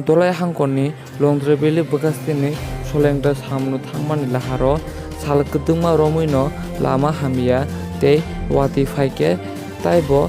Dolai hangkoni longdre beli bekas tini solengda samnu thangmani laharo salkedungma romuino lama hamia tei wati faike taibo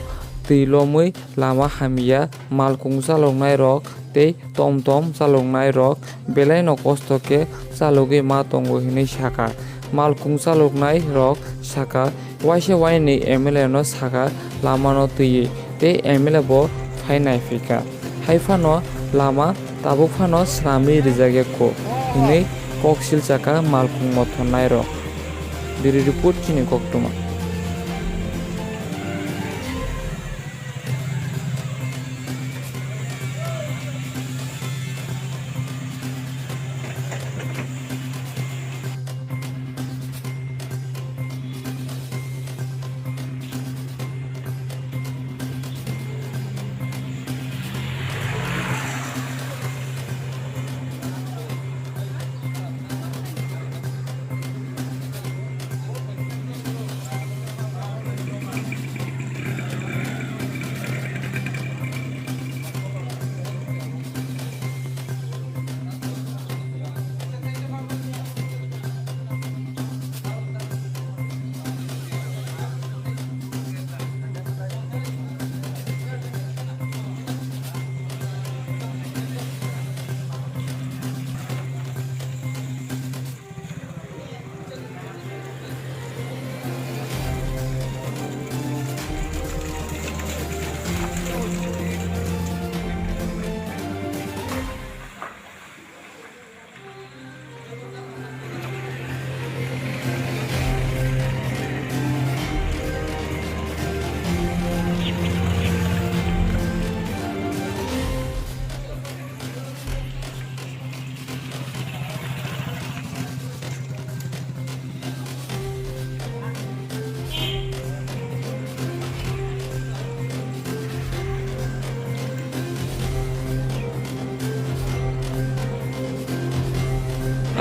tilomui lama hamia malkung salongnai rok tei tomtom salongnai rok belai no kostoke salogi ma tongo hinui saka malkung salongnai rok saka waise waini MLA no saka lama no tui tei MLA bo fainai fika haifano lama tabuk fano snami rijage ko hinui koksil chaka malkung mothonnai rok biri report chini koktuma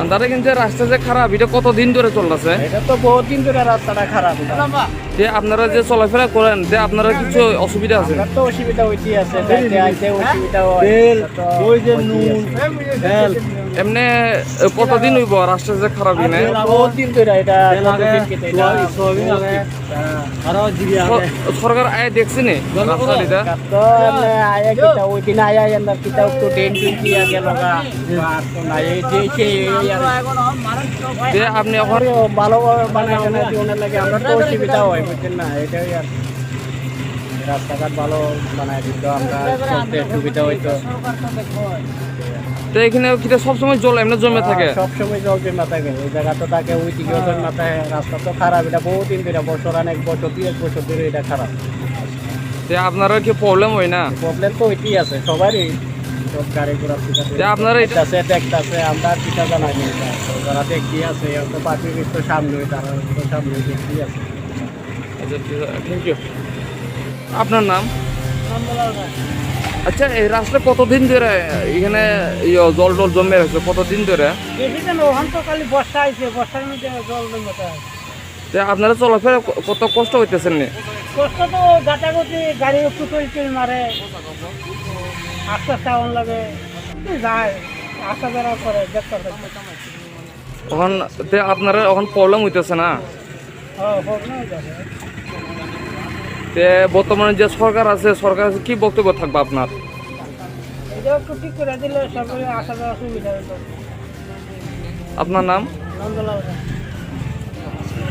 আন্দারে কিন্তু রাস্তা যে খারাপ এটা কতদিন ধরে চলতেছে? এটা তো বহুত দিন ধরে রাস্তাটা খারাপ। যে আপনারা যে চলাফেরা করেন যে আপনারা কিছু অসুবিধা আছে? তো অসুবিধা হইতে আছে, যাইতে আইতে অসুবিধা হয়। তেল, ওই যে নুন, তেল এমনি কতদিন হইব রাস্তা যে খারাপ কিনে? বহুত দিন ধরে এটা কতদিন কেটে সোয়াবিন লাগে। আর জিবি আগে সরকার আয় দেখছে নি রাস্তাটা? তো আয়া কিটা ওই দিন আয়া এন্ড কিটা তো ট্রেন টুটি আগে লাগা। তো না এই যে যে আপনি এখন ভালো বানায় না জীবনের লাগে আমরা তো অসুবিধা হয় বুঝছেন না, এটাই আর রাস্তাঘাট ভালো বানায় দিত আমরা চলতে সুবিধা হইতো। তো এখানে কিটা সবসময় জল এমনি জমে থাকে? সবসময় জল জমে থাকে, এই জায়গা তো থাকে ওই দিকেও জমে থাকে। রাস্তা তো খারাপ, এটা বহুত দিন ধরে বছর অনেক বছর 30 বছর ধরে এটা খারাপ। যে আপনারা কি প্রবলেম হয় না? প্রবলেম তো হইতেই আছে সবারই, সব গাড়ি ঘোড়া যে আপনারা এটা আছে দেখতেছে, আমরা চিন্তা জানাই না, যারা দেখতে আছে তো পার্টির তো সামনে, তারা তো সামনে দেখতে আছে। আচ্ছা থ্যাংক ইউ। আপনার নাম? আচ্ছা এই রাস্তা কতদিন ধরে এখানে জল টল জমে রয়েছে কতদিন ধরে? বেশি দিন ওখান তো খালি বর্ষা আইছে, বর্ষার মধ্যে জল জমে থাকে। আপনারা চলাফেরা কত কষ্ট হইতেছেন নি? কষ্ট তো গাটাগতি, গাড়ি একটু টুল মারে, আস্তে আস্তে আউন লাগে, যায় আসা বেড়া করে দেখতে থাকে। এখন আপনারা এখন প্রবলেম হইতেছে না? বর্তমানে যে সরকার আছে সরকার কি বক্তব্য থাকবে আপনার? এটা একটু ঠিক করে দিলে সরকারের আসা যাওয়া সুবিধা হতো। আপনার নাম? নন্দলাল।